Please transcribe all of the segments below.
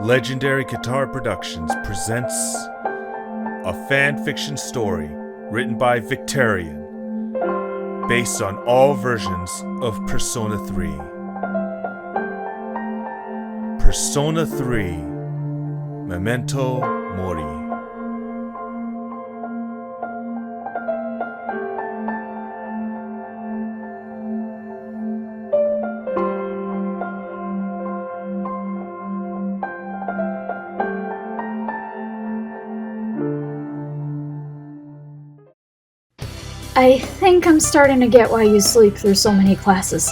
Legendary Guitar Productions presents a fan fiction story written by Victorian, based on all versions of Persona 3. Persona 3 Memento Mori. I think I'm starting to get why you sleep through so many classes.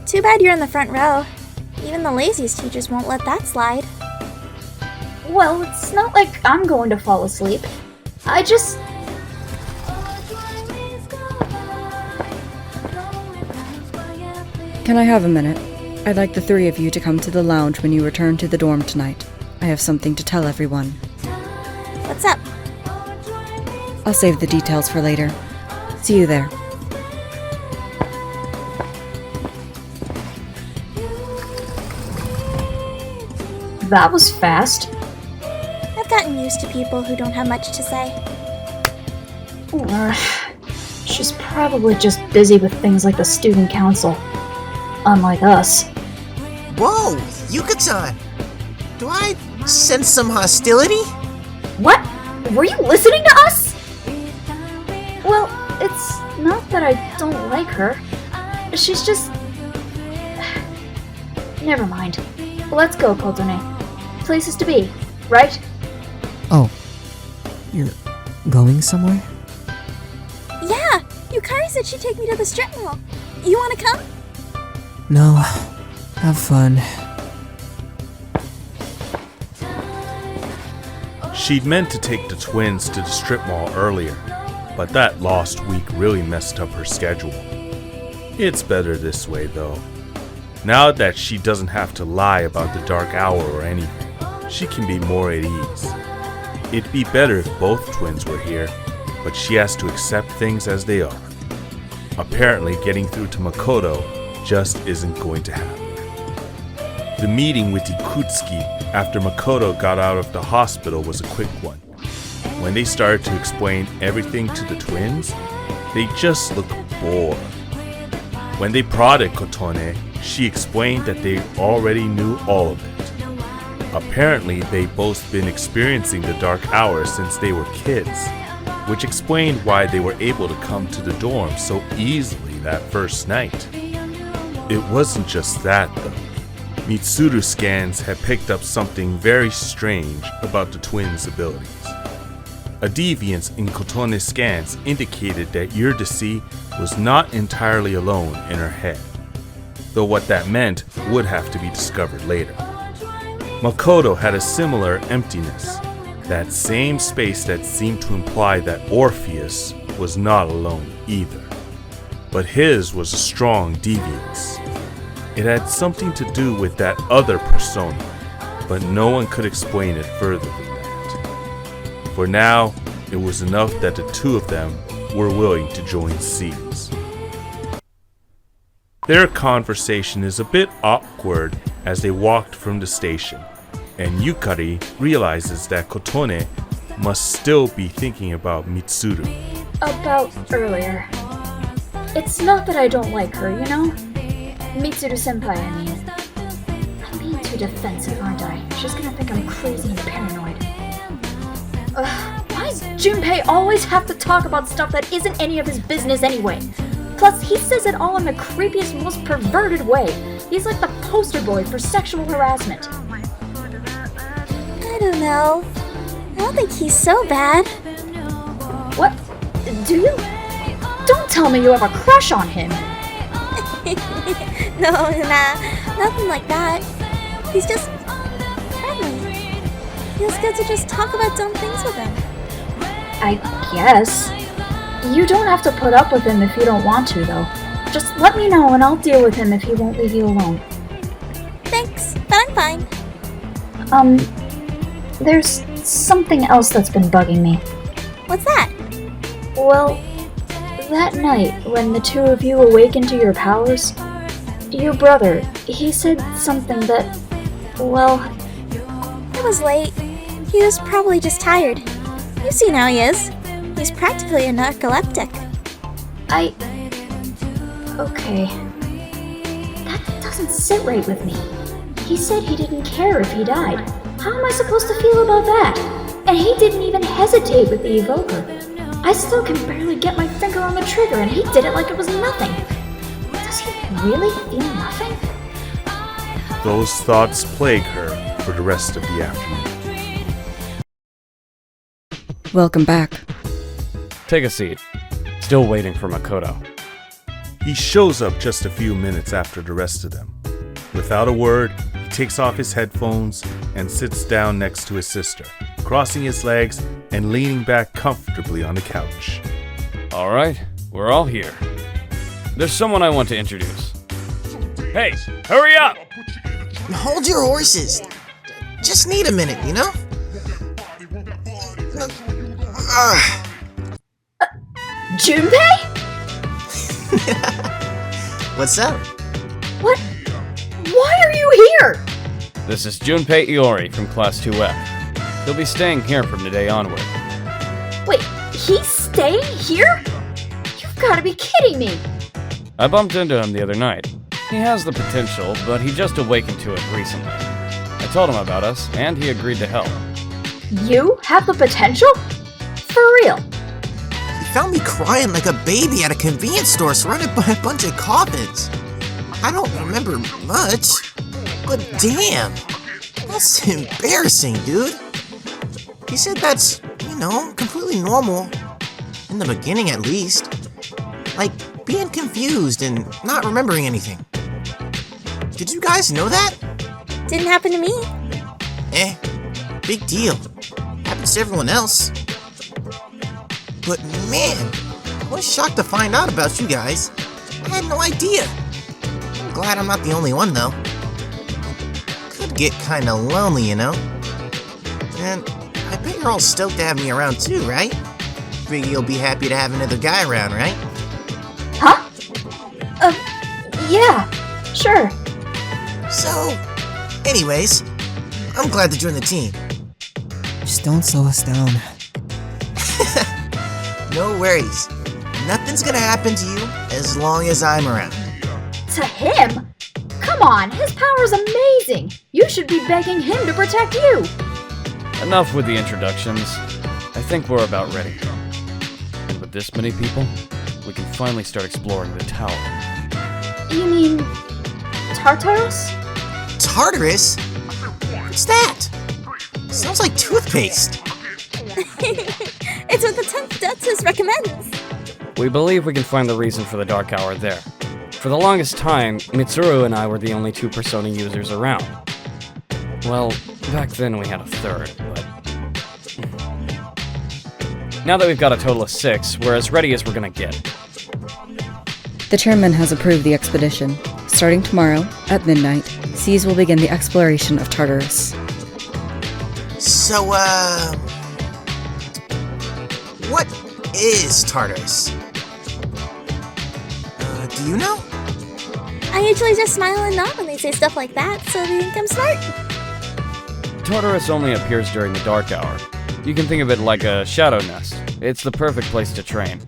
Too bad you're in the front row. Even the laziest teachers won't let that slide. Well, it's not like I'm going to fall asleep. I just... Can I have a minute? I'd like the three of you to come to the lounge when you return to the dorm tonight. I have something to tell everyone. What's up? I'll save the details for later. See you there. That was fast. I've gotten used to people who don't have much to say. She's probably just busy with things like the student council. Unlike us. Whoa, Yuka-chan! Do I sense some hostility? What? Were you listening to us? Well, it's not that I don't like her. She's just... Never mind. Let's go, Kotone. Places to be, right? Oh, you're going somewhere? Yeah! Yukari said she'd take me to the strip mall. You wanna come? No, have fun. She'd meant to take the twins to the strip mall earlier, but that lost week really messed up her schedule. It's better this way though. Now that she doesn't have to lie about the dark hour or anything, she can be more at ease. It'd be better if both twins were here, but she has to accept things as they are. Apparently getting through to Makoto just isn't going to happen. The meeting with Ikutsuki after Makoto got out of the hospital was a quick one. When they started to explain everything to the twins, they just looked bored. When they prodded Kotone, she explained that they already knew all of it. Apparently, they'd both been experiencing the dark hour since they were kids, which explained why they were able to come to the dorm so easily that first night. It wasn't just that, though. Mitsuru scans had picked up something very strange about the twins' abilities. A deviance in Kotone's scans indicated that Eurydice was not entirely alone in her head, though what that meant would have to be discovered later. Makoto had a similar emptiness, that same space that seemed to imply that Orpheus was not alone either. But his was a strong deviance. It had something to do with that other persona, but no one could explain it further than that. For now, it was enough that the two of them were willing to join S.E.E.S. Their conversation is a bit awkward as they walked from the station, and Yukari realizes that Kotone must still be thinking about Mitsuru. About earlier. It's not that I don't like her, you know? Mitsuru-senpai, I mean. I'm being too defensive, aren't I? She's gonna think I'm crazy and paranoid. Why does Junpei always have to talk about stuff that isn't any of his business anyway? Plus, he says it all in the creepiest, most perverted way. He's like the poster boy for sexual harassment. I don't know. I don't think he's so bad. What? Do you? Don't tell me you have a crush on him. No, nothing like that. He's just friendly. Feels good to just talk about dumb things with him. I guess. You don't have to put up with him if you don't want to, though. Just let me know and I'll deal with him if he won't leave you alone. Thanks, but I'm fine. There's something else that's been bugging me. What's that? Well, that night when the two of you awakened to your powers, your brother, he said something that, well, It was late. He was probably just tired. You see how he is. He's practically a narcoleptic. Okay. That doesn't sit right with me. He said he didn't care if he died. How am I supposed to feel about that? And he didn't even hesitate with the evoker. I still can barely get my finger on the trigger, and he did it like it was nothing. Does he really feel nothing? Those thoughts plague her for the rest of the afternoon. Welcome back. Take a seat. Still waiting for Makoto. He shows up just a few minutes after the rest of them. Without a word, he takes off his headphones and sits down next to his sister, crossing his legs and leaning back comfortably on the couch. Alright, we're all here. There's someone I want to introduce. Hey, hurry up! Hold your horses. Just need a minute, you know? Junpei? What's up? What? Why are you here? This is Junpei Iori from Class 2F. He'll be staying here from today onward. Wait, he's staying here? You've gotta be kidding me. I bumped into him the other night. He has the potential, but he just awakened to it recently. I told him about us, and he agreed to help. You have the potential? For real? He found me crying like a baby at a convenience store surrounded by a bunch of coffins. I don't remember much, but damn, that's embarrassing, dude. He said that's, completely normal. In the beginning, at least. Like, being confused and not remembering anything. Did you guys know that? Didn't happen to me. Big deal. Happens to everyone else. But man, I was shocked to find out about you guys. I had no idea. I'm glad I'm not the only one, though. Could get kinda lonely, you know? And I bet you're all stoked to have me around too, right? Figure you'll be happy to have another guy around, right? Huh? Yeah, sure. So, anyways, I'm glad to join the team. Just don't slow us down. No worries. Nothing's gonna happen to you as long as I'm around. To him? Come on, his power's amazing. You should be begging him to protect you. Enough with the introductions. I think we're about ready. And with this many people, we can finally start exploring the tower. You mean Tartarus? Tartarus? What's that? Sounds like toothpaste. It's what the 10th Duchess recommends. We believe we can find the reason for the Dark Hour there. For the longest time, Mitsuru and I were the only 2 Persona users around. Well, back then we had a 3rd, but... Now that we've got a total of 6, we're as ready as we're gonna get. The chairman has approved the expedition. Starting tomorrow, at midnight, S.E.E.S will begin the exploration of Tartarus. So, what is Tartarus? Do you know? I usually just smile and nod when they say stuff like that, so they think I'm smart. Tartarus only appears during the Dark Hour. You can think of it like a shadow nest. It's the perfect place to train.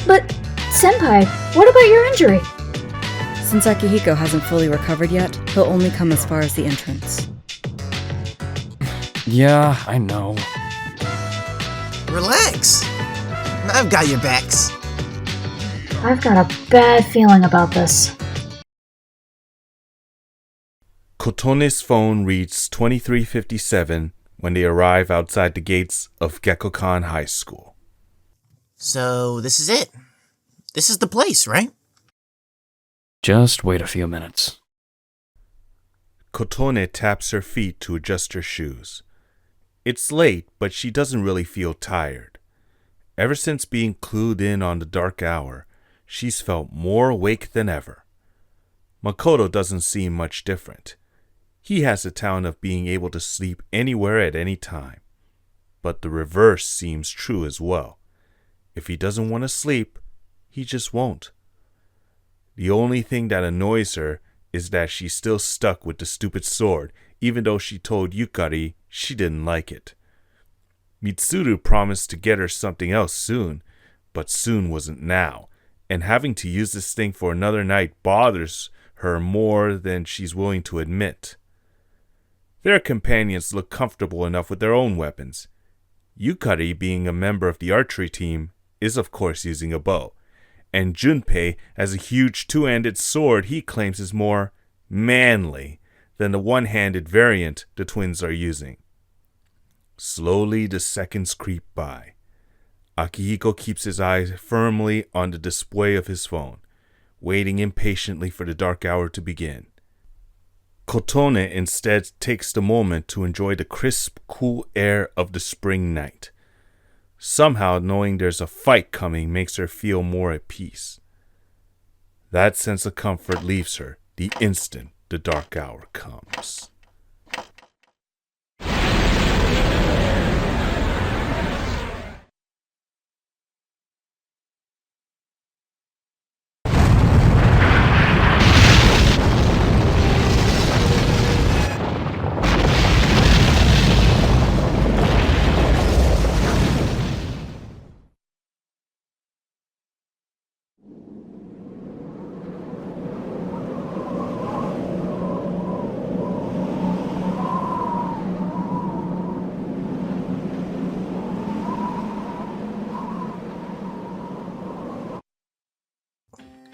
But, Senpai, what about your injury? Since Akihiko hasn't fully recovered yet, he'll only come as far as the entrance. Yeah, I know. Relax. I've got your backs. I've got a bad feeling about this. Kotone's phone reads 23:57 when they arrive outside the gates of Gekkokan High School. So, this is it. This is the place, right? Just wait a few minutes. Kotone taps her feet to adjust her shoes. It's late, but she doesn't really feel tired. Ever since being clued in on the Dark Hour, she's felt more awake than ever. Makoto doesn't seem much different. He has the talent of being able to sleep anywhere at any time. But the reverse seems true as well. If he doesn't want to sleep, he just won't. The only thing that annoys her is that she's still stuck with the stupid sword, even though she told Yukari she didn't like it. Mitsuru promised to get her something else soon, but soon wasn't now, and having to use this thing for another night bothers her more than she's willing to admit. Their companions look comfortable enough with their own weapons. Yukari, being a member of the archery team, is of course using a bow, and Junpei has a huge two-handed sword he claims is more manly than the one-handed variant the twins are using. Slowly the seconds creep by. Akihiko keeps his eyes firmly on the display of his phone, waiting impatiently for the dark hour to begin. Kotone instead takes the moment to enjoy the crisp, cool air of the spring night. Somehow knowing there's a fight coming makes her feel more at peace. That sense of comfort leaves her the instant the dark hour comes.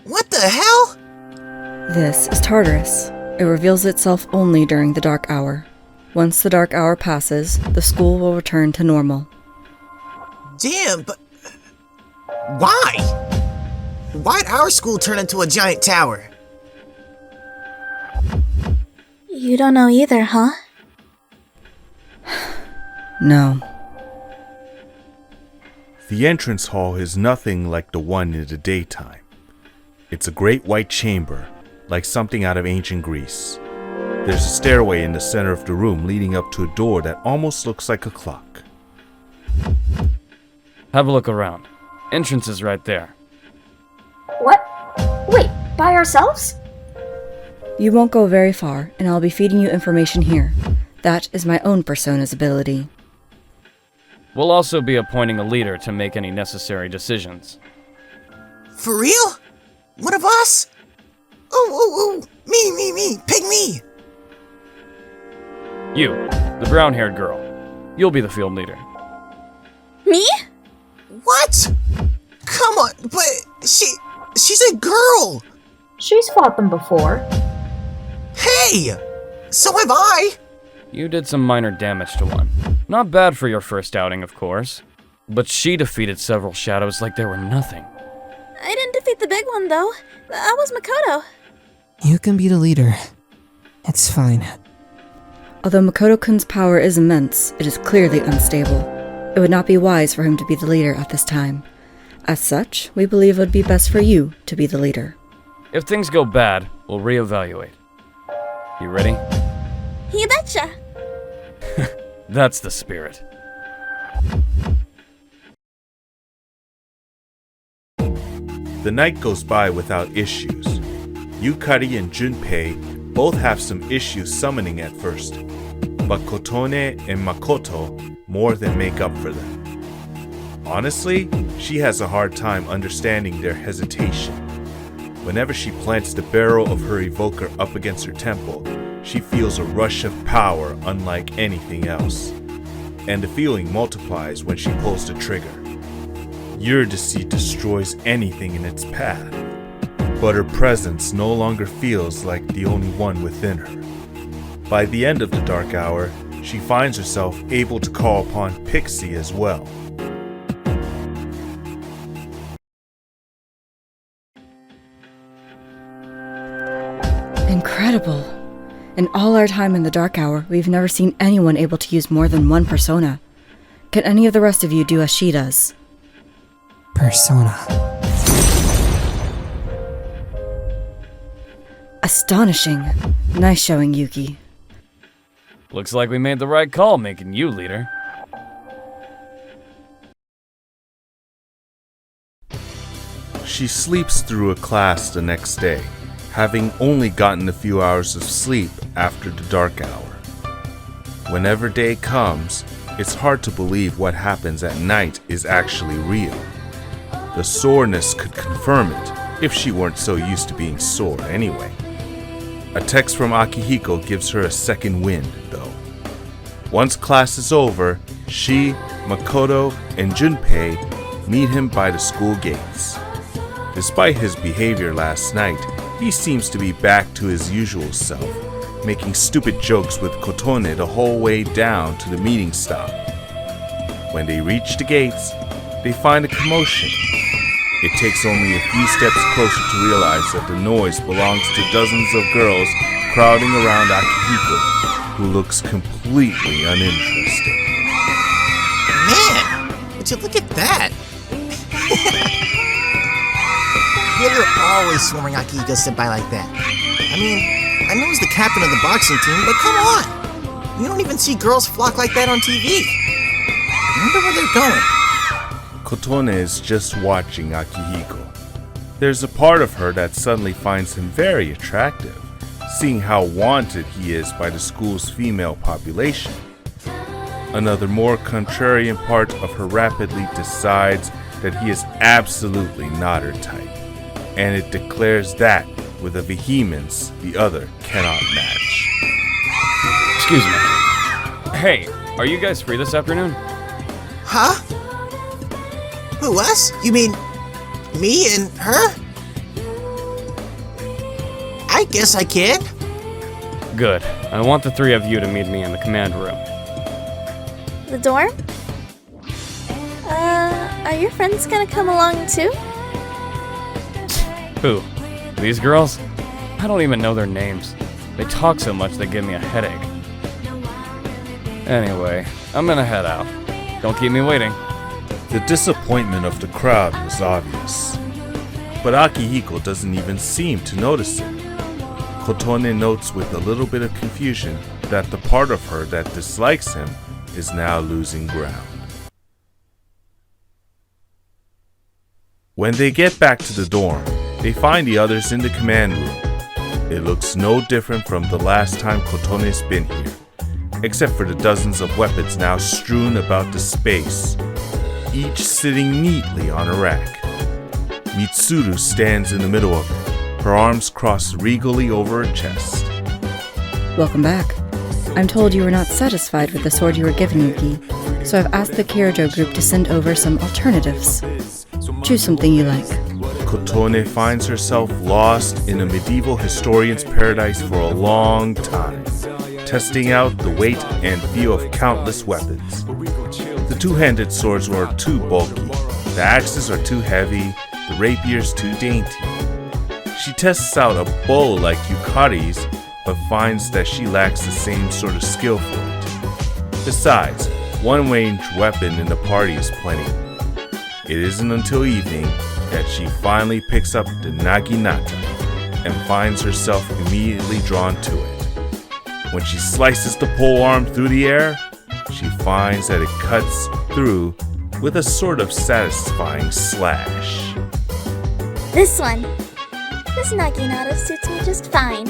What the hell? This is Tatarus. It reveals itself only during the dark hour. Once the dark hour passes, the school will return to normal. Damn, but why? Why'd our school turn into a giant tower? You don't know either, huh? No. The entrance hall is nothing like the one in the daytime. It's a great white chamber, like something out of ancient Greece. There's a stairway in the center of the room leading up to a door that almost looks like a clock. Have a look around. Entrance is right there. What? Wait, by ourselves? You won't go very far, and I'll be feeding you information here. That is my own persona's ability. We'll also be appointing a leader to make any necessary decisions. For real? One of us? Oh, me, pick me! You, the brown-haired girl. You'll be the field leader. Me? What? Come on, but she's a girl! She's fought them before. Hey! So have I! You did some minor damage to one. Not bad for your first outing, of course. But she defeated several shadows like they were nothing. I didn't defeat the big one, though. That was Makoto. You can be the leader. It's fine. Although Makoto-kun's power is immense, it is clearly unstable. It would not be wise for him to be the leader at this time. As such, we believe it would be best for you to be the leader. If things go bad, we'll reevaluate. You ready? You betcha. That's the spirit. The night goes by without issues. Yukari and Junpei both have some issues summoning at first, but Kotone and Makoto more than make up for them. Honestly, she has a hard time understanding their hesitation. Whenever she plants the barrel of her evoker up against her temple, she feels a rush of power unlike anything else. And the feeling multiplies when she pulls the trigger. Eurydice destroys anything in its path, but her presence no longer feels like the only one within her. By the end of the dark hour, she finds herself able to call upon Pixie as well. Incredible! In all our time in the dark hour, we've never seen anyone able to use more than one persona. Can any of the rest of you do as she does? Persona. Astonishing. Nice showing, Yuki. Looks like we made the right call making you leader. She sleeps through a class the next day, having only gotten a few hours of sleep after the dark hour. Whenever day comes, it's hard to believe what happens at night is actually real. The soreness could confirm it, if she weren't so used to being sore anyway. A text from Akihiko gives her a second wind, though. Once class is over, she, Makoto, and Junpei meet him by the school gates. Despite his behavior last night, he seems to be back to his usual self, making stupid jokes with Kotone the whole way down to the meeting stop. When they reach the gates, they find a commotion. It takes only a few steps closer to realize that the noise belongs to dozens of girls crowding around Akihiko, who looks completely uninterested. Man, would you look at that? You're always swarming Akihiko-senpai like that. I mean, I know he's the captain of the boxing team, but come on! You don't even see girls flock like that on TV. I wonder where they're going. Kotone is just watching Akihiko. There's a part of her that suddenly finds him very attractive, seeing how wanted he is by the school's female population. Another more contrarian part of her rapidly decides that he is absolutely not her type, and it declares that with a vehemence the other cannot match. Excuse me. Hey, are you guys free this afternoon? Huh? Who, us? You mean me and her? I guess I can. Good. I want the three of you to meet me in the command room. The dorm? Are your friends gonna come along too? Who? These girls? I don't even know their names. They talk so much they give me a headache. Anyway, I'm gonna head out. Don't keep me waiting. The disappointment of the crowd was obvious, but Akihiko doesn't even seem to notice it. Kotone notes with a little bit of confusion that the part of her that dislikes him is now losing ground. When they get back to the dorm, they find the others in the command room. It looks no different from the last time Kotone's been here, except for the dozens of weapons now strewn about the space, each sitting neatly on a rack. Mitsuru stands in the middle of it, her arms crossed regally over her chest. Welcome back. I'm told you were not satisfied with the sword you were given, Yuki, so I've asked the Kirijo group to send over some alternatives. Choose something you like. Kotone finds herself lost in a medieval historian's paradise for a long time, testing out the weight and feel of countless weapons. The two-handed swords are too bulky, the axes are too heavy, the rapiers too dainty. She tests out a bow like Yukari's, but finds that she lacks the same sort of skill for it. Besides, one ranged weapon in the party is plenty. It isn't until evening that she finally picks up the naginata and finds herself immediately drawn to it. When she slices the polearm through the air, she finds that it cuts through with a sort of satisfying slash. This one. This naginata suits me just fine.